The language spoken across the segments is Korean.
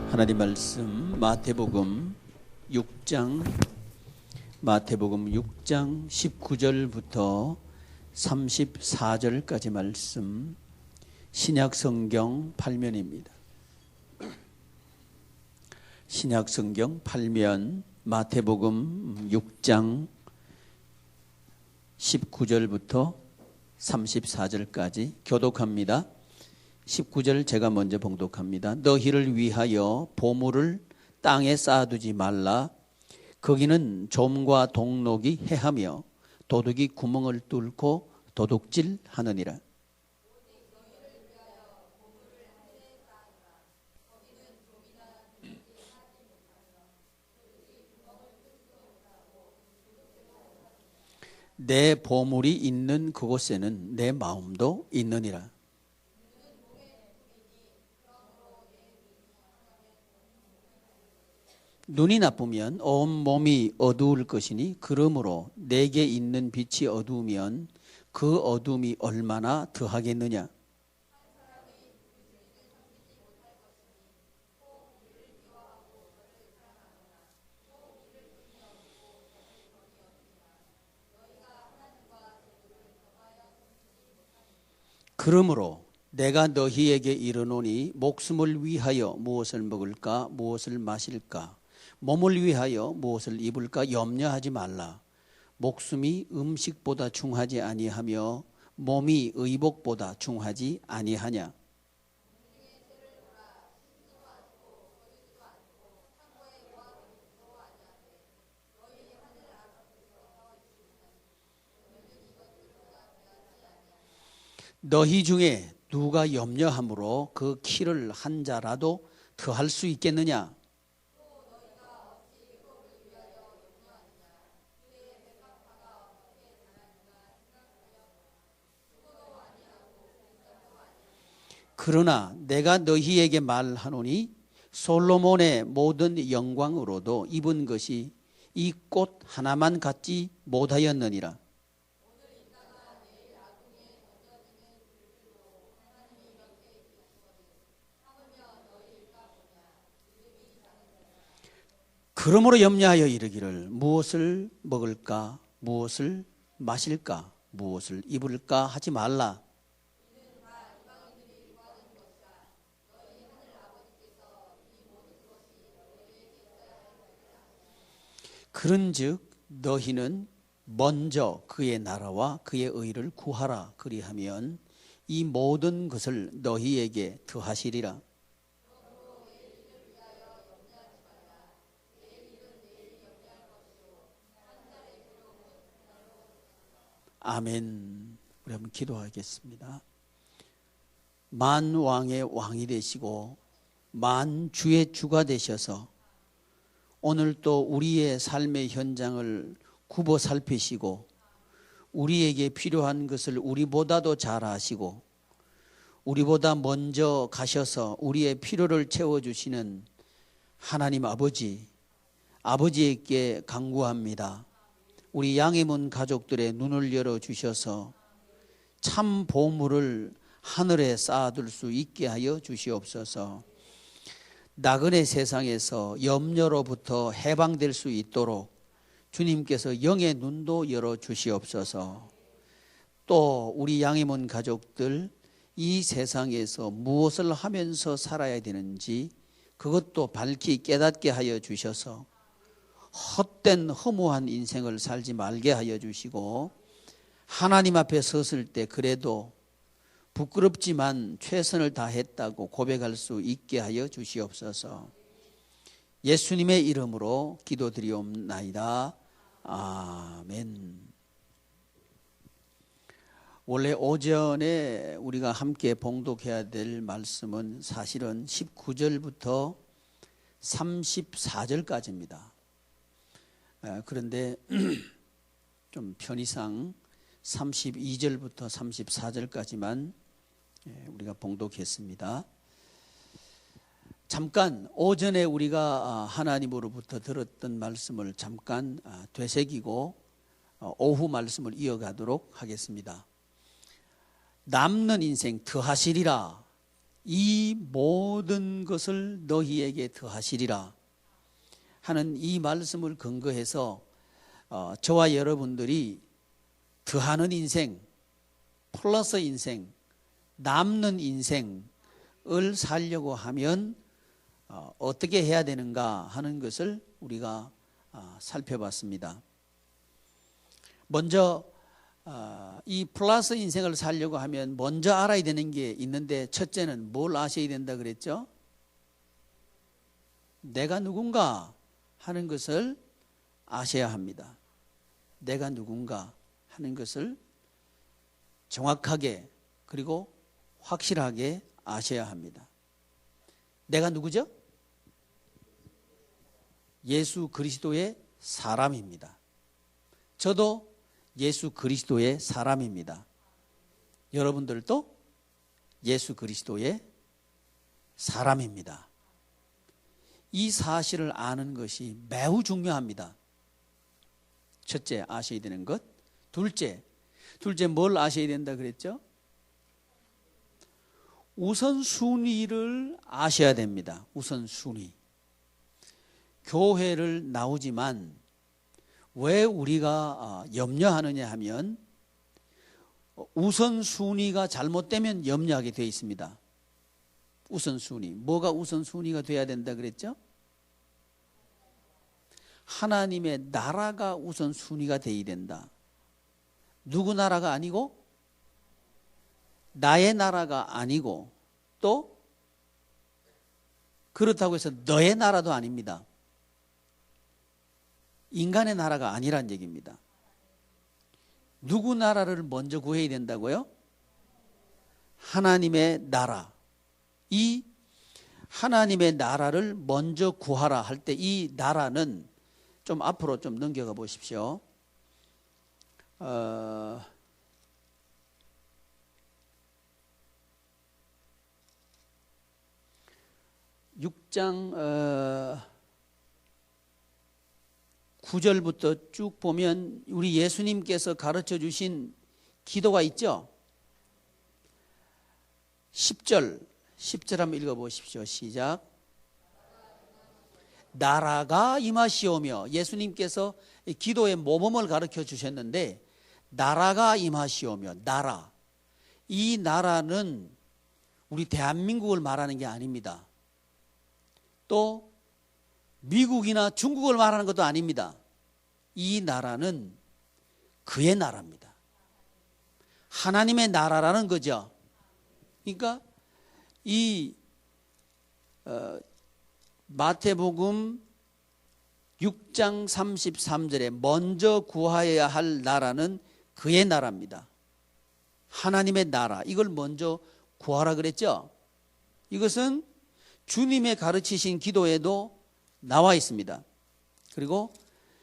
하나님 말씀 마태복음 6장 19절부터 34절까지 말씀, 신약성경 8면입니다. 신약성경 8면 마태복음 6장 19절부터 34절까지 교독합니다. 19절 제가 먼저 봉독합니다. 너희를 위하여 보물을 땅에 쌓아두지 말라. 거기는 좀과 동록이 해하며 도둑이 구멍을 뚫고 도둑질하느니라. 내 보물이 있는 그곳에는 내 마음도 있느니라. 눈이 나쁘면 온 몸이 어두울 것이니 그러므로 내게 있는 빛이 어두우면 그 어둠이 얼마나 더하겠느냐. 그러므로 내가 너희에게 이르노니 목숨을 위하여 무엇을 먹을까 무엇을 마실까 몸을 위하여 무엇을 입을까 염려하지 말라. 목숨이 음식보다 중하지 아니하며 몸이 의복보다 중하지 아니하냐. 너희 중에 누가 염려함으로 그 키를 한 자라도 더할 수 있겠느냐. 그러나 내가 너희에게 말하노니 솔로몬의 모든 영광으로도 입은 것이 이 꽃 하나만 갖지 못하였느니라. 그러므로 염려하여 이르기를 무엇을 먹을까 무엇을 마실까 무엇을 입을까 하지 말라. 그런즉 너희는 먼저 그의 나라와 그의 의를 구하라. 그리하면 이 모든 것을 너희에게 더하시리라. 아멘. 우리 한번 기도하겠습니다. 만왕의 왕이 되시고 만주의 주가 되셔서 오늘 또 우리의 삶의 현장을 굽어 살피시고 우리에게 필요한 것을 우리보다도 잘 아시고 우리보다 먼저 가셔서 우리의 필요를 채워주시는 하나님 아버지에게 간구합니다. 우리 양해문 가족들의 눈을 열어주셔서 참 보물을 하늘에 쌓아둘 수 있게 하여 주시옵소서. 나그네 세상에서 염려로부터 해방될 수 있도록 주님께서 영의 눈도 열어주시옵소서. 또 우리 양해문 가족들 이 세상에서 무엇을 하면서 살아야 되는지 그것도 밝히 깨닫게 하여 주셔서 헛된 허무한 인생을 살지 말게 하여 주시고 하나님 앞에 섰을 때 그래도 부끄럽지만 최선을 다했다고 고백할 수 있게 하여 주시옵소서. 예수님의 이름으로 기도드리옵나이다. 아멘. 원래 오전에 우리가 함께 봉독해야 될 말씀은 사실은 19절부터 34절까지입니다. 그런데 좀 편의상 32절부터 34절까지만 우리가 봉독했습니다. 잠깐 오전에 우리가 하나님으로부터 들었던 말씀을 잠깐 되새기고 오후 말씀을 이어가도록 하겠습니다. 남는 인생 더하시리라, 이 모든 것을 너희에게 더하시리라 하는 이 말씀을 근거해서 저와 여러분들이 더하는 인생, 플러스 인생, 남는 인생을 살려고 하면 어떻게 해야 되는가 하는 것을 우리가 살펴봤습니다. 먼저 이 플러스 인생을 살려고 하면 먼저 알아야 되는 게 있는데, 첫째는 뭘 아셔야 된다 그랬죠? 내가 누군가 하는 것을 아셔야 합니다. 내가 누군가 하는 것을 정확하게 그리고 확실하게 아셔야 합니다. 내가 누구죠? 예수 그리스도의 사람입니다. 저도 예수 그리스도의 사람입니다. 여러분들도 예수 그리스도의 사람입니다. 이 사실을 아는 것이 매우 중요합니다. 첫째, 아셔야 되는 것. 둘째 뭘 아셔야 된다 그랬죠? 우선순위를 아셔야 됩니다. 우선순위. 교회를 나오지만 왜 우리가 염려하느냐 하면 우선순위가 잘못되면 염려하게 되어 있습니다. 우선순위. 뭐가 우선순위가 돼야 된다 그랬죠? 하나님의 나라가 우선순위가 되어야 된다. 누구 나라가 아니고 나의 나라가 아니고 또 그렇다고 해서 너의 나라도 아닙니다. 인간의 나라가 아니란 얘기입니다. 누구 나라를 먼저 구해야 된다고요? 하나님의 나라. 이 하나님의 나라를 먼저 구하라 할 때 이 나라는 좀 앞으로 좀 넘겨가 보십시오. 6장 9절부터 쭉 보면 우리 예수님께서 가르쳐 주신 기도가 있죠. 10절 한번 읽어보십시오. 시작. 나라가 임하시오며, 예수님께서 기도의 모범을 가르쳐 주셨는데 나라가 임하시오며, 나라. 이 나라는 우리 대한민국을 말하는 게 아닙니다. 또 미국이나 중국을 말하는 것도 아닙니다. 이 나라는 그의 나라입니다. 하나님의 나라라는 거죠. 그러니까 이 마태복음 6장 33절에 먼저 구하여야 할 나라는 그의 나라입니다. 하나님의 나라, 이걸 먼저 구하라 그랬죠. 이것은 주님의 가르치신 기도에도 나와 있습니다. 그리고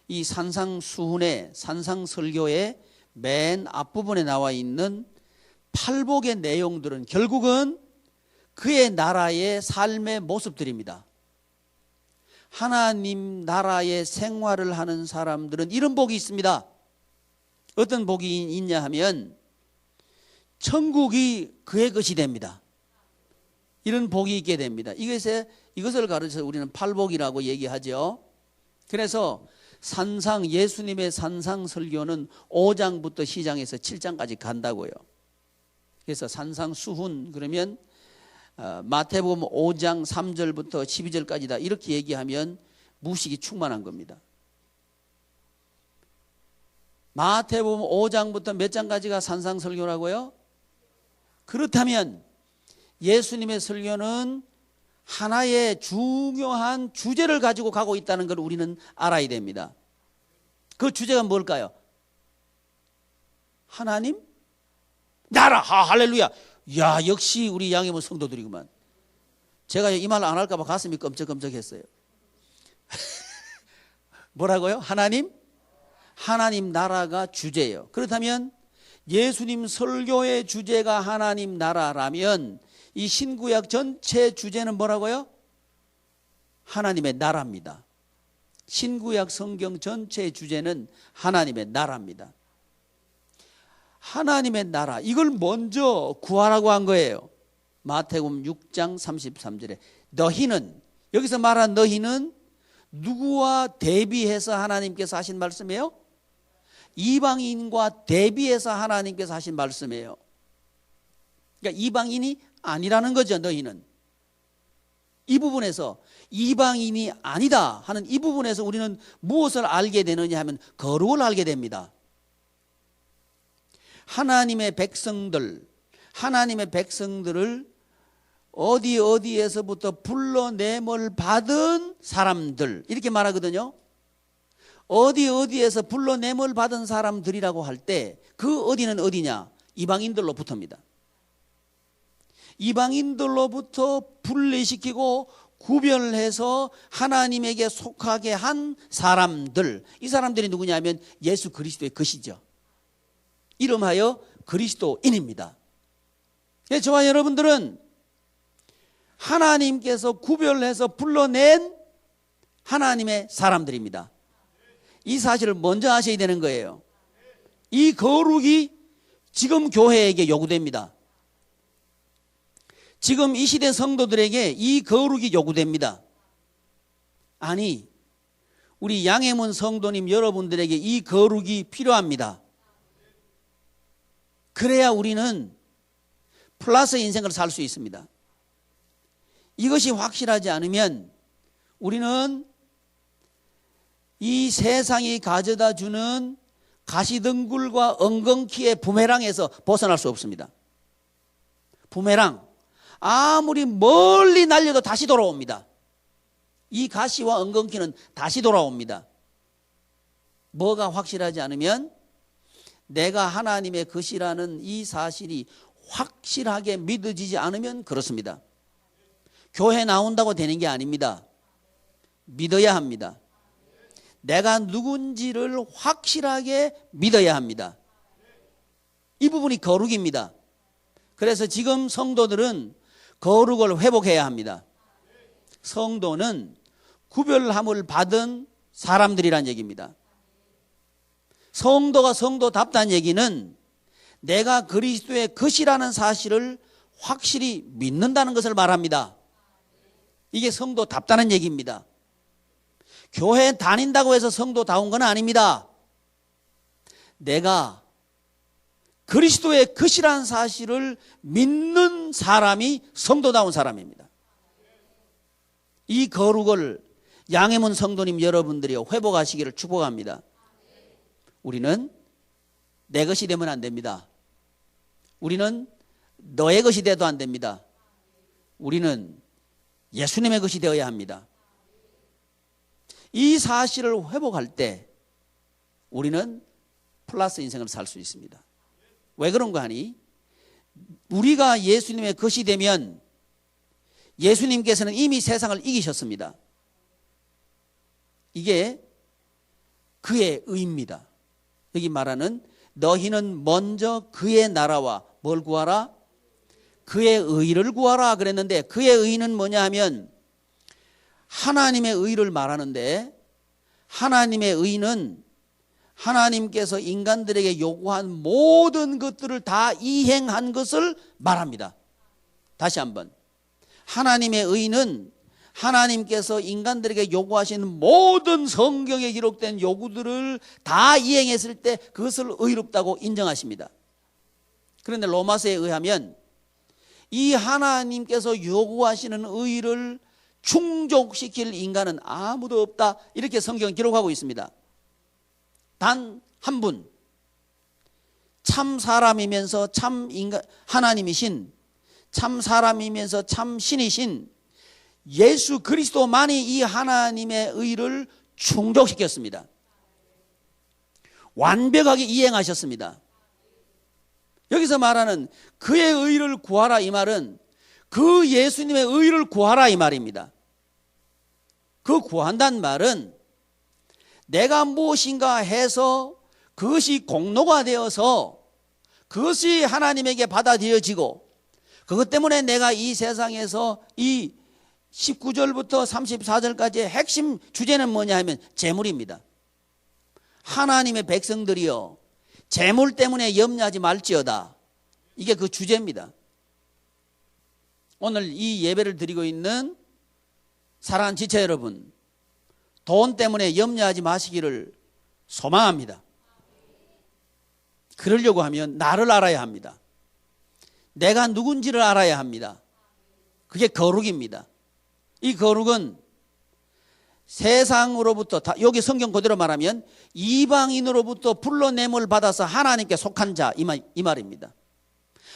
이 산상수훈의 산상설교의 맨 앞부분에 나와 있는 팔복의 내용들은 결국은 그의 나라의 삶의 모습들입니다. 하나님 나라의 생활을 하는 사람들은 이런 복이 있습니다. 어떤 복이 있냐 하면 천국이 그의 것이 됩니다. 이런 복이 있게 됩니다. 이것을 가르쳐서 우리는 팔복이라고 얘기하죠. 그래서 예수님의 산상설교는 5장부터 시장에서 7장까지 간다고요. 그래서 산상수훈 그러면 마태복음 5장 3절부터 12절까지다 이렇게 얘기하면 무식이 충만한 겁니다. 마태복음 5장부터 몇 장까지가 산상설교라고요? 그렇다면 예수님의 설교는 하나의 중요한 주제를 가지고 가고 있다는 걸 우리는 알아야 됩니다. 그 주제가 뭘까요? 하나님 나라. 할렐루야. 야, 역시 우리 양해문 성도들이구만. 제가 이 말 안 할까 봐 가슴이 끔적끔적했어요. 뭐라고요? 하나님 나라가 주제예요. 그렇다면 예수님 설교의 주제가 하나님 나라라면 이 신구약 전체 주제는 뭐라고요? 하나님의 나라입니다. 신구약 성경 전체의 주제는 하나님의 나라입니다. 하나님의 나라, 이걸 먼저 구하라고 한 거예요. 마태복음 6장 33절에 너희는, 여기서 말한 너희는 누구와 대비해서 하나님께서 하신 말씀이에요? 이방인과 대비해서 하나님께서 하신 말씀이에요. 그러니까 이방인이 아니라는 거죠. 너희는 이 부분에서 이방인이 아니다 하는 이 부분에서 우리는 무엇을 알게 되느냐 하면 거룩을 알게 됩니다. 하나님의 백성들을 어디에서부터 불러냄을 받은 사람들, 이렇게 말하거든요. 어디에서 불러냄을 받은 사람들이라고 할 때 그 어디는 어디냐? 이방인들로부터입니다. 이방인들로부터 분리시키고 구별해서 하나님에게 속하게 한 사람들, 이 사람들이 누구냐면 예수 그리스도의 것이죠. 이름하여 그리스도인입니다. 저와 여러분들은 하나님께서 구별해서 불러낸 하나님의 사람들입니다. 이 사실을 먼저 아셔야 되는 거예요. 이 거룩이 지금 교회에게 요구됩니다. 지금 이 시대 성도들에게 이 거룩이 요구됩니다. 아니, 우리 양해문 성도님 여러분들에게 이 거룩이 필요합니다. 그래야 우리는 플러스 인생을 살 수 있습니다. 이것이 확실하지 않으면 우리는 이 세상이 가져다 주는 가시덩굴과 엉겅퀴의 부메랑에서 벗어날 수 없습니다. 부메랑, 아무리 멀리 날려도 다시 돌아옵니다. 이 가시와 엉겅퀴는 다시 돌아옵니다. 뭐가 확실하지 않으면 내가 하나님의 것이라는 이 사실이 확실하게 믿어지지 않으면 그렇습니다. 교회 나온다고 되는 게 아닙니다. 믿어야 합니다. 내가 누군지를 확실하게 믿어야 합니다. 이 부분이 거룩입니다. 그래서 지금 성도들은 거룩을 회복해야 합니다. 성도는 구별함을 받은 사람들이란 얘기입니다. 성도가 성도답다는 얘기는 내가 그리스도의 것이라는 사실을 확실히 믿는다는 것을 말합니다. 이게 성도답다는 얘기입니다. 교회 다닌다고 해서 성도다운 건 아닙니다. 내가 그리스도의 것이라는 사실을 믿는 사람이 성도다운 사람입니다. 이 거룩을 양해문 성도님 여러분들이 회복하시기를 축복합니다. 우리는 내 것이 되면 안 됩니다. 우리는 너의 것이 돼도 안 됩니다. 우리는 예수님의 것이 되어야 합니다. 이 사실을 회복할 때 우리는 플러스 인생을 살 수 있습니다. 왜 그런가 하니 우리가 예수님의 것이 되면 예수님께서는 이미 세상을 이기셨습니다. 이게 그의 의입니다. 여기 말하는 너희는 먼저 그의 나라와 뭘 구하라? 그의 의를 구하라 그랬는데 그의 의는 뭐냐 하면 하나님의 의를 말하는데 하나님의 의는 하나님께서 인간들에게 요구한 모든 것들을 다 이행한 것을 말합니다. 다시 한번, 하나님의 의는 하나님께서 인간들에게 요구하신 모든 성경에 기록된 요구들을 다 이행했을 때 그것을 의롭다고 인정하십니다. 그런데 로마서에 의하면 이 하나님께서 요구하시는 의를 충족시킬 인간은 아무도 없다, 이렇게 성경은 기록하고 있습니다. 단 한 분, 참 사람이면서 참 인간, 하나님이신, 참 사람이면서 참 신이신 예수 그리스도만이 이 하나님의 의를 충족시켰습니다. 완벽하게 이행하셨습니다. 여기서 말하는 그의 의를 구하라 이 말은 그 예수님의 의를 구하라 이 말입니다. 그 구한다는 말은 내가 무엇인가 해서 그것이 공로가 되어서 그것이 하나님에게 받아들여지고 그것 때문에 내가 이 세상에서 이 19절부터 34절까지의 핵심 주제는 뭐냐 하면 재물입니다. 하나님의 백성들이여 재물 때문에 염려하지 말지어다. 이게 그 주제입니다. 오늘 이 예배를 드리고 있는 사랑하는 지체 여러분, 돈 때문에 염려하지 마시기를 소망합니다. 그러려고 하면 나를 알아야 합니다. 내가 누군지를 알아야 합니다. 그게 거룩입니다. 이 거룩은 세상으로부터, 여기 성경 그대로 말하면 이방인으로부터 불러냄을 받아서 하나님께 속한 자, 이 말입니다.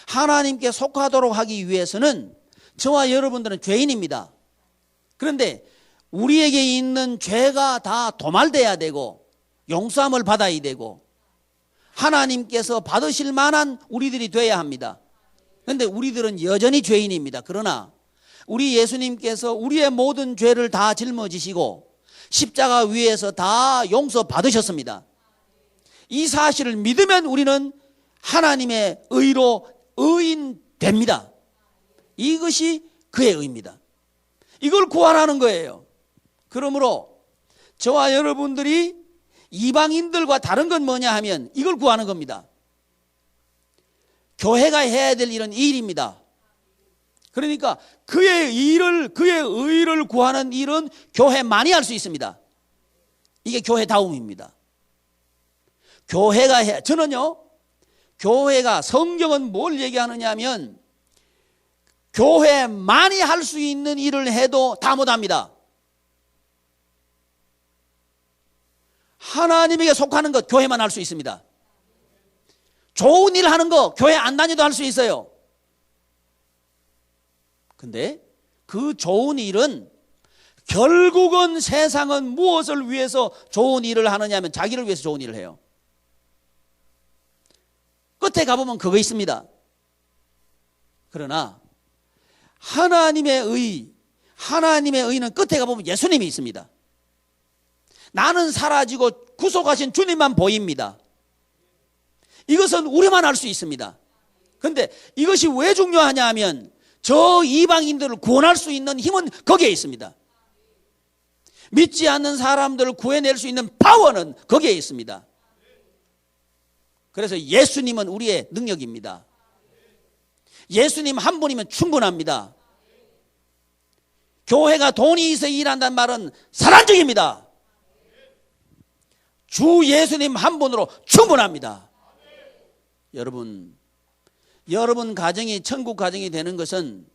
하나님께 속하도록 하기 위해서는 저와 여러분들은 죄인입니다. 그런데 우리에게 있는 죄가 다 도말돼야 되고 용서함을 받아야 되고 하나님께서 받으실 만한 우리들이 돼야 합니다. 그런데 우리들은 여전히 죄인입니다. 그러나 우리 예수님께서 우리의 모든 죄를 다 짊어지시고 십자가 위에서 다 용서 받으셨습니다. 이 사실을 믿으면 우리는 하나님의 의로 의인됩니다. 이것이 그의 의입니다. 이걸 구하라는 거예요. 그러므로 저와 여러분들이 이방인들과 다른 건 뭐냐 하면 이걸 구하는 겁니다. 교회가 해야 될 일은 이 일입니다. 그러니까 그의 의를 구하는 일은 교회만이 할 수 있습니다. 이게 교회다움입니다. 저는요, 교회가, 성경은 뭘 얘기하느냐 하면 교회만이 할 수 있는 일을 해도 다 못합니다. 하나님에게 속하는 것 교회만 할 수 있습니다. 좋은 일 하는 거 교회 안 다녀도 할 수 있어요. 근데 그 좋은 일은 결국은 세상은 무엇을 위해서 좋은 일을 하느냐 하면 자기를 위해서 좋은 일을 해요. 끝에 가보면 그거 있습니다. 그러나 하나님의 의는 끝에 가보면 예수님이 있습니다. 나는 사라지고 구속하신 주님만 보입니다. 이것은 우리만 알 수 있습니다. 그런데 이것이 왜 중요하냐 하면 저 이방인들을 구원할 수 있는 힘은 거기에 있습니다. 믿지 않는 사람들을 구해낼 수 있는 파워는 거기에 있습니다. 그래서 예수님은 우리의 능력입니다. 예수님 한 분이면 충분합니다. 교회가 돈이 있어 일한다는 말은 사란적입니다. 주 예수님 한 분으로 충분합니다. 여러분 가정이 천국 가정이 되는 것은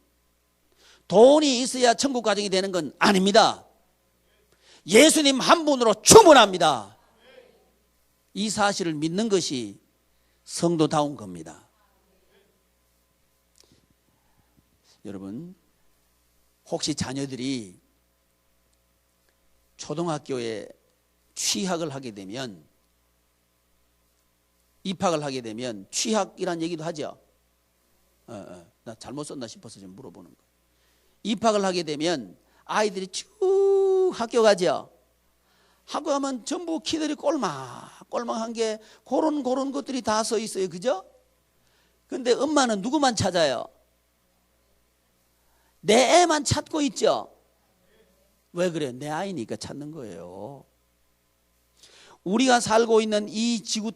돈이 있어야 천국 가정이 되는 건 아닙니다. 예수님 한 분으로 충분합니다. 이 사실을 믿는 것이 성도다운 겁니다. 여러분, 혹시 자녀들이 초등학교에 취학을 하게 되면, 입학을 하게 되면 취학이란 얘기도 하죠. 나 잘못 썼나 싶어서 좀 물어보는 거. 입학을 하게 되면 아이들이 쭉 학교 가죠. 학교 가면 전부 키들이 꼴망한 게 그런 것들이 다 써 있어요. 그죠? 근데 엄마는 누구만 찾아요? 내 애만 찾고 있죠. 왜 그래요? 내 아이니까 찾는 거예요. 우리가 살고 있는 이 지구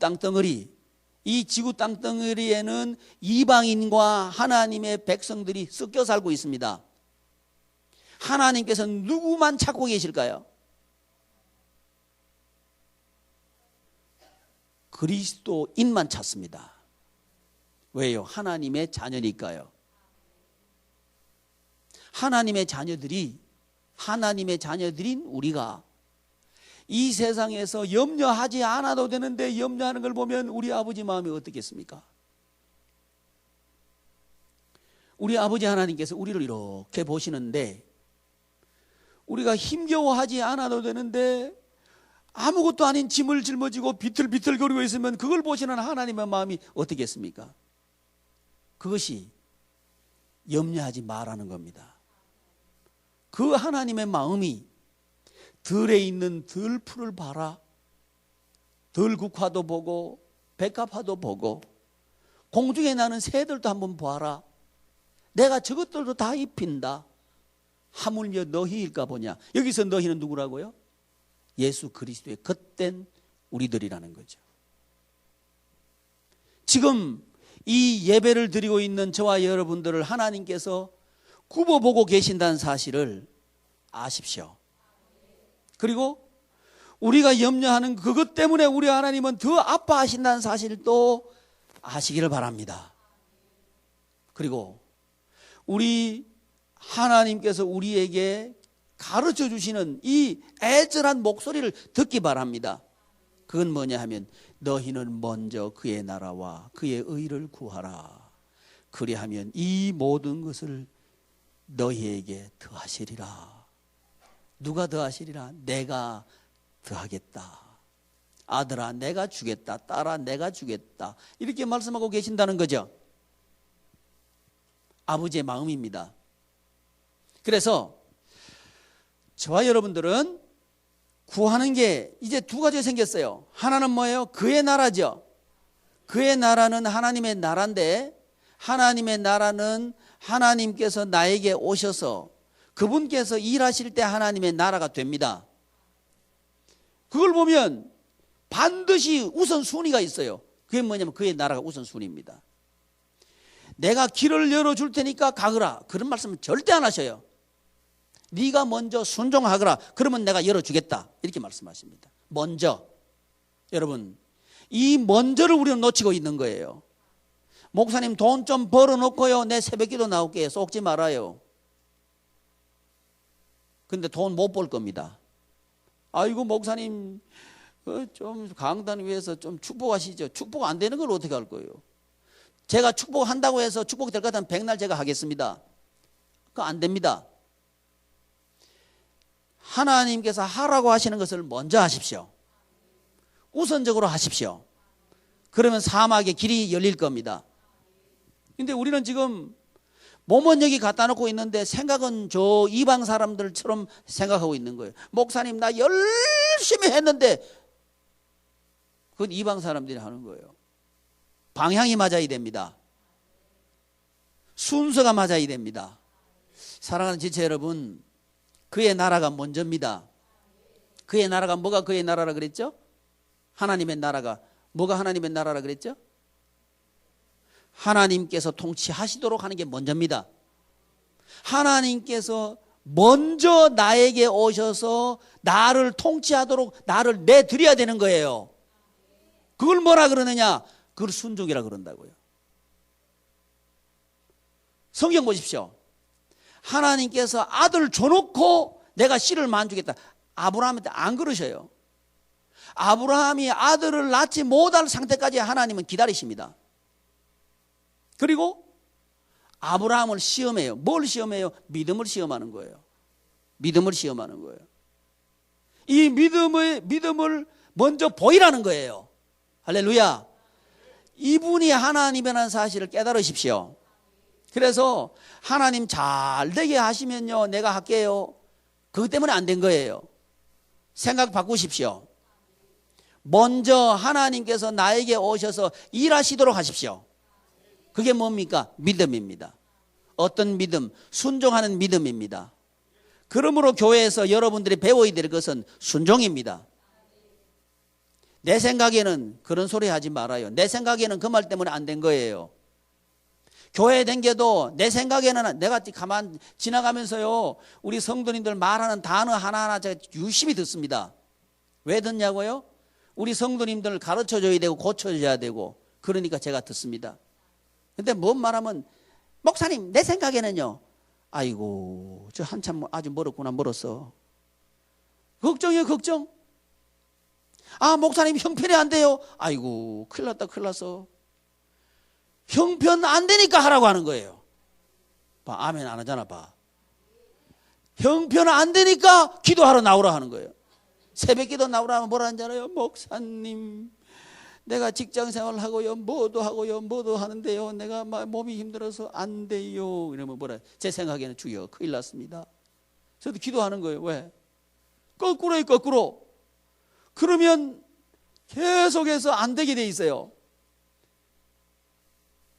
땅덩어리에는 이방인과 하나님의 백성들이 섞여 살고 있습니다. 하나님께서는 누구만 찾고 계실까요? 그리스도인만 찾습니다. 왜요? 하나님의 자녀니까요. 하나님의 자녀들인 우리가 이 세상에서 염려하지 않아도 되는데 염려하는 걸 보면 우리 아버지 마음이 어떻겠습니까? 우리 아버지 하나님께서 우리를 이렇게 보시는데 우리가 힘겨워하지 않아도 되는데 아무것도 아닌 짐을 짊어지고 비틀비틀거리고 있으면 그걸 보시는 하나님의 마음이 어떻겠습니까? 그것이 염려하지 말라는 겁니다. 그 하나님의 마음이 들에 있는 들풀을 봐라. 들국화도 보고 백합화도 보고 공중에 나는 새들도 한번 보아라. 내가 저것들도 다 입힌다. 하물며 너희일까 보냐. 여기서 너희는 누구라고요? 예수 그리스도의 겉된 우리들이라는 거죠. 지금 이 예배를 드리고 있는 저와 여러분들을 하나님께서 굽어보고 계신다는 사실을 아십시오. 그리고 우리가 염려하는 그것 때문에 우리 하나님은 더 아파하신다는 사실도 아시기를 바랍니다. 그리고 우리 하나님께서 우리에게 가르쳐 주시는 이 애절한 목소리를 듣기 바랍니다. 그건 뭐냐 하면 너희는 먼저 그의 나라와 그의 의를 구하라. 그리하면 이 모든 것을 너희에게 더하시리라. 누가 더하시리라? 내가 더하겠다. 아들아 내가 주겠다. 딸아 내가 주겠다. 이렇게 말씀하고 계신다는 거죠. 아버지의 마음입니다. 그래서 저와 여러분들은 구하는 게 이제 두 가지가 생겼어요. 하나는 뭐예요? 그의 나라죠. 그의 나라는 하나님의 나라인데, 하나님의 나라는 하나님께서 나에게 오셔서 그분께서 일하실 때 하나님의 나라가 됩니다. 그걸 보면 반드시 우선순위가 있어요. 그게 뭐냐면 그의 나라가 우선순위입니다. 내가 길을 열어줄 테니까 가거라, 그런 말씀은 절대 안 하셔요. 네가 먼저 순종하거라, 그러면 내가 열어주겠다, 이렇게 말씀하십니다. 먼저. 여러분, 이 먼저를 우리는 놓치고 있는 거예요. 목사님 돈 좀 벌어놓고요 내 새벽기도 나올게요. 속지 말아요. 근데 돈 못 벌 겁니다. 아이고 목사님 좀 강단 위해서 좀 축복하시죠. 축복 안 되는 걸 어떻게 할 거예요? 제가 축복한다고 해서 축복이 될 것 같으면 백날 제가 하겠습니다. 그거 안 됩니다. 하나님께서 하라고 하시는 것을 먼저 하십시오. 우선적으로 하십시오. 그러면 사막의 길이 열릴 겁니다. 근데 우리는 지금 몸은 여기 갖다 놓고 있는데 생각은 저 이방 사람들처럼 생각하고 있는 거예요. 목사님 나 열심히 했는데, 그건 이방 사람들이 하는 거예요. 방향이 맞아야 됩니다. 순서가 맞아야 됩니다. 사랑하는 지체 여러분, 그의 나라가 먼저입니다. 그의 나라가 뭐가 그의 나라라 그랬죠? 하나님의 나라가 뭐가 하나님의 나라라 그랬죠? 하나님께서 통치하시도록 하는 게 먼저입니다. 하나님께서 먼저 나에게 오셔서 나를 통치하도록 나를 내드려야 되는 거예요. 그걸 뭐라 그러느냐? 그걸 순종이라 그런다고요. 성경 보십시오. 하나님께서 아들 줘놓고 내가 씨를 만주겠다, 아브라함한테 안 그러셔요. 아브라함이 아들을 낳지 못할 상태까지 하나님은 기다리십니다. 그리고 아브라함을 시험해요. 뭘 시험해요? 믿음을 시험하는 거예요. 믿음을 시험하는 거예요. 이 믿음을 먼저 보이라는 거예요. 할렐루야. 이분이 하나님이라는 사실을 깨달으십시오. 그래서 하나님 잘 되게 하시면요 내가 할게요, 그것 때문에 안 된 거예요. 생각 바꾸십시오. 먼저 하나님께서 나에게 오셔서 일하시도록 하십시오. 그게 뭡니까? 믿음입니다. 어떤 믿음? 순종하는 믿음입니다. 그러므로 교회에서 여러분들이 배워야 될 것은 순종입니다. 내 생각에는 그런 소리 하지 말아요. 내 생각에는 그 말 때문에 안 된 거예요. 교회에 댕겨도 내 생각에는, 내가 가만 지나가면서요 우리 성도님들 말하는 단어 하나하나 제가 유심히 듣습니다. 왜 듣냐고요? 우리 성도님들을 가르쳐줘야 되고 고쳐줘야 되고, 그러니까 제가 듣습니다. 근데 뭔 말하면 목사님 내 생각에는요, 아이고 저 한참 아주 멀었구나, 멀었어. 걱정이에요, 걱정. 아 목사님 형편이 안 돼요. 아이고 큰일 났다, 큰일 났어. 형편 안 되니까 하라고 하는 거예요. 봐, 아멘 안 하잖아. 봐, 형편 안 되니까 기도하러 나오라 하는 거예요. 새벽기도 나오라 하면 뭐라 하잖아요. 목사님 내가 직장생활을 하고요 뭐도 하고요 뭐도 하는데요 내가 몸이 힘들어서 안 돼요. 이러면 뭐라, 제 생각에는 주여 큰일 났습니다. 저도 기도하는 거예요. 왜? 거꾸로요, 거꾸로. 그러면 계속해서 안 되게 돼 있어요.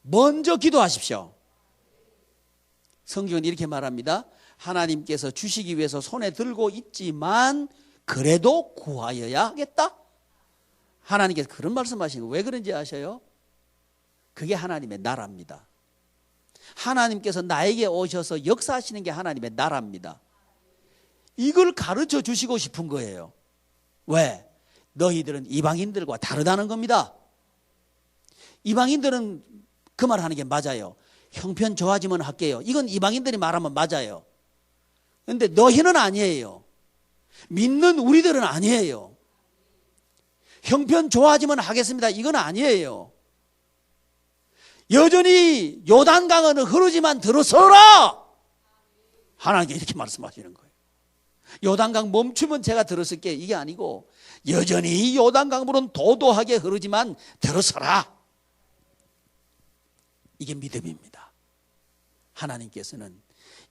먼저 기도하십시오. 성경은 이렇게 말합니다. 하나님께서 주시기 위해서 손에 들고 있지만 그래도 구하여야 하겠다. 하나님께서 그런 말씀하시는 거 왜 그런지 아셔요? 그게 하나님의 나라입니다. 하나님께서 나에게 오셔서 역사하시는 게 하나님의 나라입니다. 이걸 가르쳐 주시고 싶은 거예요. 왜? 너희들은 이방인들과 다르다는 겁니다. 이방인들은 그 말 하는 게 맞아요. 형편 좋아지면 할게요. 이건 이방인들이 말하면 맞아요. 그런데 너희는 아니에요. 믿는 우리들은 아니에요. 형편 좋아지면 하겠습니다. 이건 아니에요. 여전히 요단강은 흐르지만 들어서라! 하나님께 이렇게 말씀하시는 거예요. 요단강 멈추면 제가 들었을게 이게 아니고 여전히 요단강물은 도도하게 흐르지만 들어서라. 이게 믿음입니다. 하나님께서는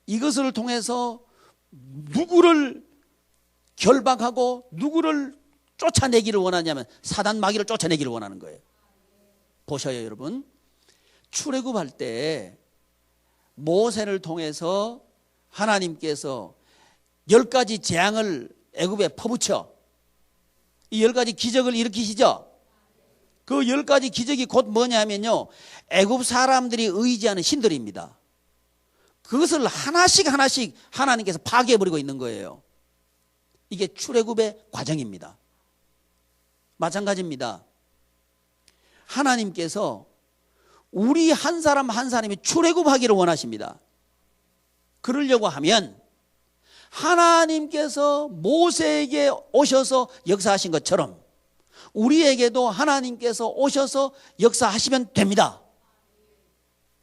이것을 통해서 누구를 결박하고 누구를 쫓아내기를 원하냐면 사단 마귀를 쫓아내기를 원하는 거예요. 보셔요 여러분. 출애굽할 때 모세를 통해서 하나님께서 10가지 재앙을 애굽에 퍼붓혀 이 10가지 기적을 일으키시죠. 그 10가지 기적이 곧 뭐냐면요, 애굽 사람들이 의지하는 신들입니다. 그것을 하나씩 하나님께서 파괴해버리고 있는 거예요. 이게 출애굽의 과정입니다. 마찬가지입니다. 하나님께서 우리 한 사람 한 사람이 출애굽하기를 원하십니다. 그러려고 하면 하나님께서 모세에게 오셔서 역사하신 것처럼 우리에게도 하나님께서 오셔서 역사하시면 됩니다.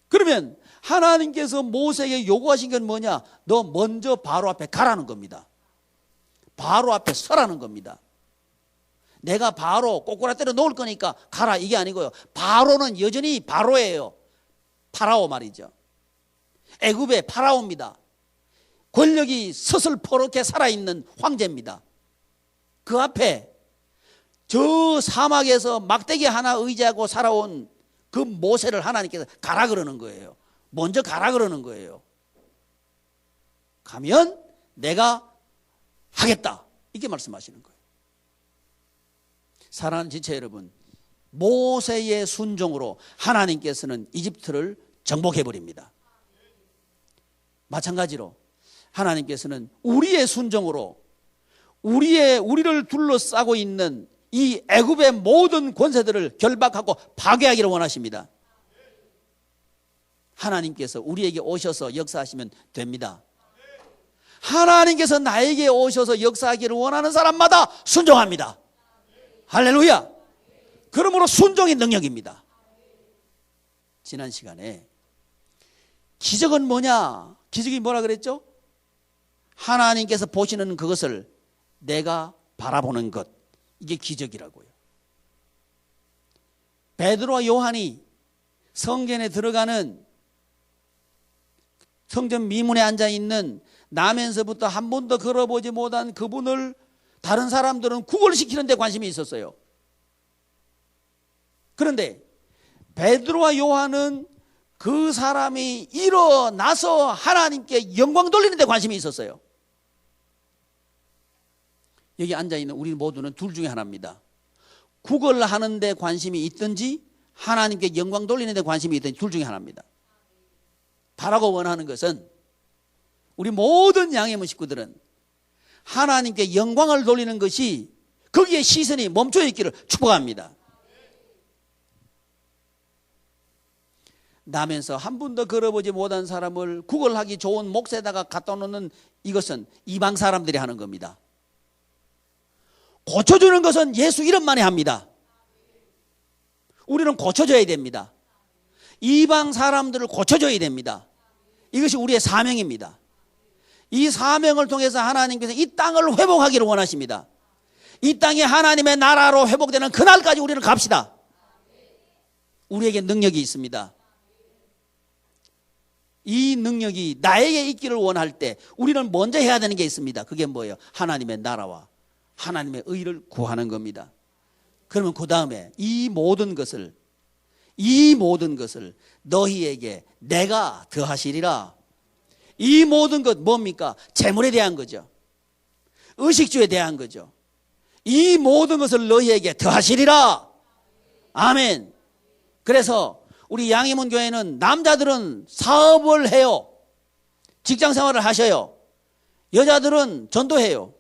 그러면 하나님께서 모세에게 요구하신 건 뭐냐? 너 먼저 바로 앞에 가라는 겁니다. 바로 앞에 서라는 겁니다. 내가 바로 꼬꾸라때려 놓을 거니까 가라 이게 아니고요. 바로는 여전히 바로예요. 파라오 말이죠. 애굽의 파라오입니다. 권력이 서슬퍼렇게 살아있는 황제입니다. 그 앞에 저 사막에서 막대기 하나 의지하고 살아온 그 모세를 하나님께서 가라 그러는 거예요. 먼저 가라 그러는 거예요. 가면 내가 하겠다 이렇게 말씀하시는 거예요. 사랑하는 지체 여러분, 모세의 순종으로 하나님께서는 이집트를 정복해버립니다. 마찬가지로 하나님께서는 우리의 순종으로 우리를 둘러싸고 있는 이 애굽의 모든 권세들을 결박하고 파괴하기를 원하십니다. 하나님께서 우리에게 오셔서 역사하시면 됩니다. 하나님께서 나에게 오셔서 역사하기를 원하는 사람마다 순종합니다. 할렐루야. 그러므로 순종이 능력입니다. 지난 시간에 기적은 뭐냐? 기적이 뭐라 그랬죠? 하나님께서 보시는 그것을 내가 바라보는 것, 이게 기적이라고요. 베드로와 요한이 성전에 들어가는 성전 미문에 앉아있는 나면서부터 한 번도 걸어보지 못한 그분을 다른 사람들은 구걸시키는 데 관심이 있었어요. 그런데 베드로와 요한은 그 사람이 일어나서 하나님께 영광 돌리는 데 관심이 있었어요. 여기 앉아있는 우리 모두는 둘 중에 하나입니다. 구걸하는 데 관심이 있든지 하나님께 영광 돌리는 데 관심이 있든지 둘 중에 하나입니다. 바라고 원하는 것은 우리 모든 양해문 식구들은 하나님께 영광을 돌리는 것이 거기에 시선이 멈춰 있기를 축복합니다. 나면서 한 번도 걸어보지 못한 사람을 구걸하기 좋은 몫에다가 갖다 놓는 이것은 이방 사람들이 하는 겁니다. 고쳐주는 것은 예수 이름만에 합니다. 우리는 고쳐줘야 됩니다. 이방 사람들을 고쳐줘야 됩니다. 이것이 우리의 사명입니다. 이 사명을 통해서 하나님께서 이 땅을 회복하기를 원하십니다. 이 땅이 하나님의 나라로 회복되는 그날까지 우리는 갑시다. 우리에게 능력이 있습니다. 이 능력이 나에게 있기를 원할 때 우리는 먼저 해야 되는 게 있습니다. 그게 뭐예요? 하나님의 나라와 하나님의 의를 구하는 겁니다. 그러면 그 다음에 이 모든 것을 너희에게 내가 더하시리라. 이 모든 것 뭡니까? 재물에 대한 거죠. 의식주에 대한 거죠. 이 모든 것을 너희에게 더하시리라. 아멘. 그래서 우리 양희문 교회는 남자들은 사업을 해요. 직장 생활을 하셔요. 여자들은 전도해요.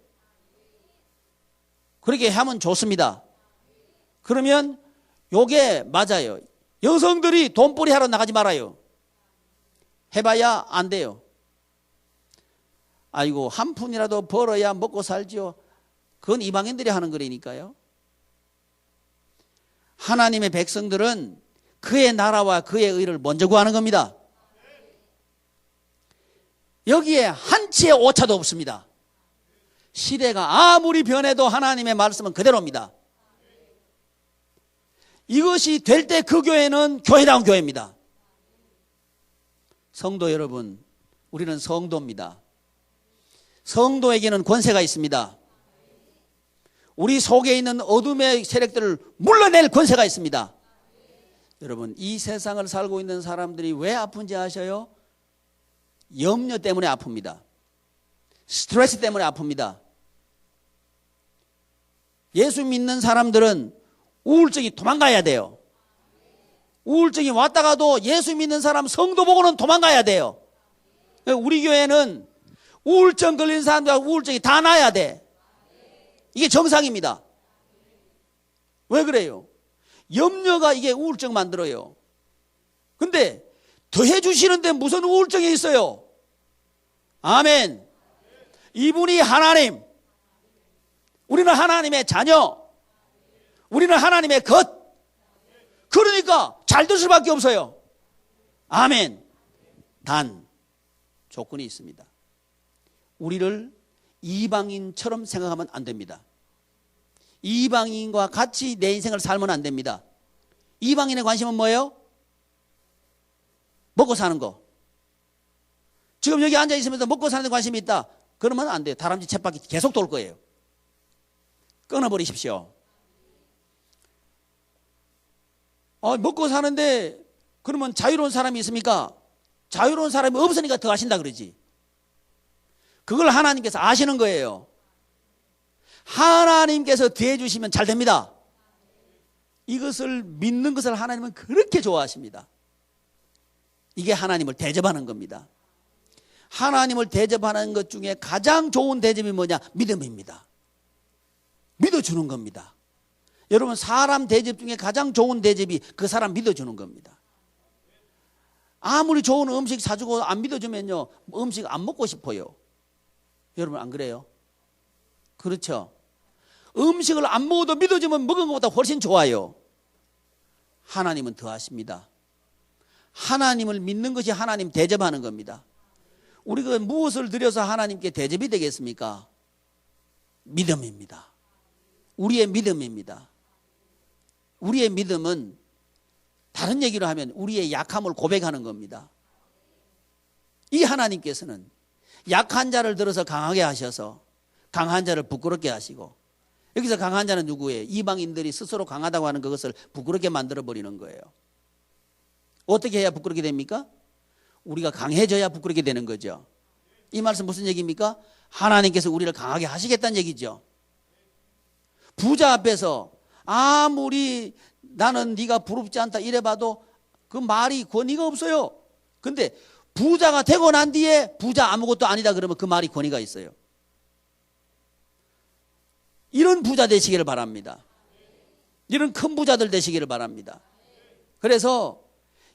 그렇게 하면 좋습니다. 그러면 요게 맞아요. 여성들이 돈벌이 하러 나가지 말아요. 해봐야 안 돼요. 아이고, 한 푼이라도 벌어야 먹고 살지요. 그건 이방인들이 하는 거라니까요. 하나님의 백성들은 그의 나라와 그의 의를 먼저 구하는 겁니다. 여기에 한치의 오차도 없습니다. 시대가 아무리 변해도 하나님의 말씀은 그대로입니다. 이것이 될 때 그 교회는 교회다운 교회입니다. 성도 여러분, 우리는 성도입니다. 성도에게는 권세가 있습니다. 우리 속에 있는 어둠의 세력들을 물러낼 권세가 있습니다. 여러분, 이 세상을 살고 있는 사람들이 왜 아픈지 아셔요? 염려 때문에 아픕니다. 스트레스 때문에 아픕니다. 예수 믿는 사람들은 우울증이 도망가야 돼요. 우울증이 왔다가도 예수 믿는 사람 성도 보고는 도망가야 돼요. 우리 교회는 우울증 걸린 사람들과 우울증이 다 나아야 돼. 이게 정상입니다. 왜 그래요? 염려가 이게 우울증 만들어요. 근데 더해 주시는데 무슨 우울증이 있어요? 아멘. 이분이 하나님. 우리는 하나님의 자녀. 우리는 하나님의 것. 그러니까 잘 될 수밖에 없어요. 아멘. 단 조건이 있습니다. 우리를 이방인처럼 생각하면 안 됩니다. 이방인과 같이 내 인생을 살면 안 됩니다. 이방인의 관심은 뭐예요? 먹고 사는 거. 지금 여기 앉아 있으면서 먹고 사는 데 관심이 있다. 그러면 안 돼요. 다람쥐 쳇바퀴 계속 돌 거예요. 끊어버리십시오. 먹고 사는데 그러면 자유로운 사람이 있습니까? 자유로운 사람이 없으니까 더 하신다 그러지. 그걸 하나님께서 아시는 거예요. 하나님께서 대해주시면 잘 됩니다. 이것을 믿는 것을 하나님은 그렇게 좋아하십니다. 이게 하나님을 대접하는 겁니다. 하나님을 대접하는 것 중에 가장 좋은 대접이 뭐냐? 믿음입니다. 믿어주는 겁니다. 여러분, 사람 대접 중에 가장 좋은 대접이 그 사람 믿어주는 겁니다. 아무리 좋은 음식 사주고 안 믿어주면요, 음식 안 먹고 싶어요. 여러분 안 그래요? 그렇죠? 음식을 안 먹어도 믿어주면 먹은 것보다 훨씬 좋아요. 하나님은 더 하십니다. 하나님을 믿는 것이 하나님 대접하는 겁니다. 우리가 무엇을 드려서 하나님께 대접이 되겠습니까? 믿음입니다. 우리의 믿음입니다. 우리의 믿음은 다른 얘기로 하면 우리의 약함을 고백하는 겁니다. 이 하나님께서는 약한 자를 들어서 강하게 하셔서 강한 자를 부끄럽게 하시고, 여기서 강한 자는 누구예요? 이방인들이 스스로 강하다고 하는 그것을 부끄럽게 만들어버리는 거예요. 어떻게 해야 부끄럽게 됩니까? 우리가 강해져야 부끄럽게 되는 거죠. 이 말씀 무슨 얘기입니까? 하나님께서 우리를 강하게 하시겠다는 얘기죠. 부자 앞에서 아무리 나는 네가 부럽지 않다 이래봐도 그 말이 권위가 없어요. 근데 부자가 되고 난 뒤에 부자 아무것도 아니다 그러면 그 말이 권위가 있어요. 이런 부자 되시기를 바랍니다. 이런 큰 부자들 되시기를 바랍니다. 그래서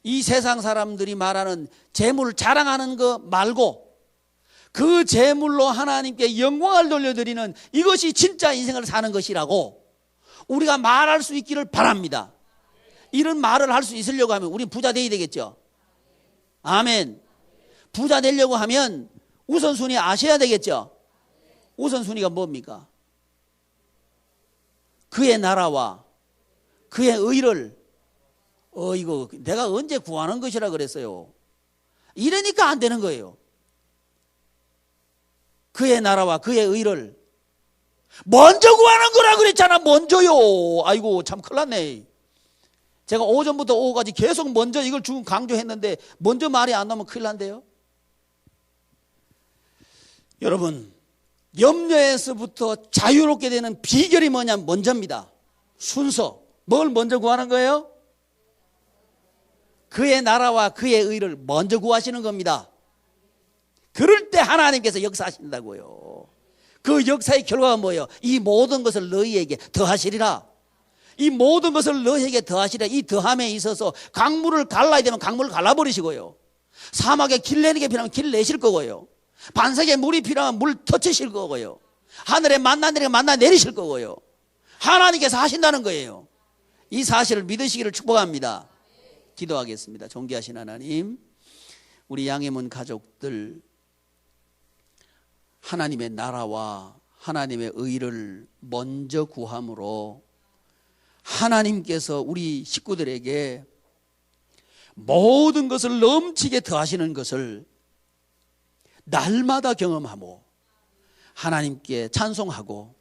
이 세상 사람들이 말하는 재물 자랑하는 거 말고 그 재물로 하나님께 영광을 돌려드리는 이것이 진짜 인생을 사는 것이라고 우리가 말할 수 있기를 바랍니다. 이런 말을 할 수 있으려고 하면 우린 부자 되어야 되겠죠. 아멘. 부자 되려고 하면 우선순위 아셔야 되겠죠. 우선순위가 뭡니까? 그의 나라와 그의 의를 이거 내가 언제 구하는 것이라 그랬어요. 이러니까 안 되는 거예요. 그의 나라와 그의 의를 먼저 구하는 거라 그랬잖아. 먼저요. 아이고 참 큰일 났네. 제가 오전부터 오후까지 계속 먼저 이걸 쭉 강조했는데 먼저 말이 안 나오면 큰일 난대요. 여러분, 염려에서부터 자유롭게 되는 비결이 뭐냐면 먼저입니다. 순서. 뭘 먼저 구하는 거예요? 그의 나라와 그의 의를 먼저 구하시는 겁니다. 그럴 때 하나님께서 역사하신다고요. 그 역사의 결과가 뭐예요? 이 모든 것을 너희에게 더하시리라. 이 모든 것을 너희에게 더하시리라. 이 더함에 있어서 강물을 갈라야 되면 강물을 갈라버리시고요. 사막에 길 내는 게 필요하면 길 내실 거고요. 반석에 물이 필요하면 물 터치실 거고요. 하늘에 만나 내리면 만나 내리실 거고요. 하나님께서 하신다는 거예요. 이 사실을 믿으시기를 축복합니다. 기도하겠습니다. 존귀하신 하나님, 우리 양해문 가족들 하나님의 나라와 하나님의 의를 먼저 구함으로 하나님께서 우리 식구들에게 모든 것을 넘치게 더하시는 것을 날마다 경험하고 하나님께 찬송하고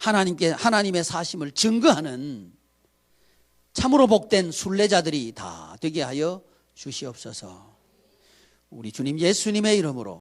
하나님의 사심을 증거하는 참으로 복된 순례자들이 다 되게 하여 주시옵소서. 우리 주님 예수님의 이름으로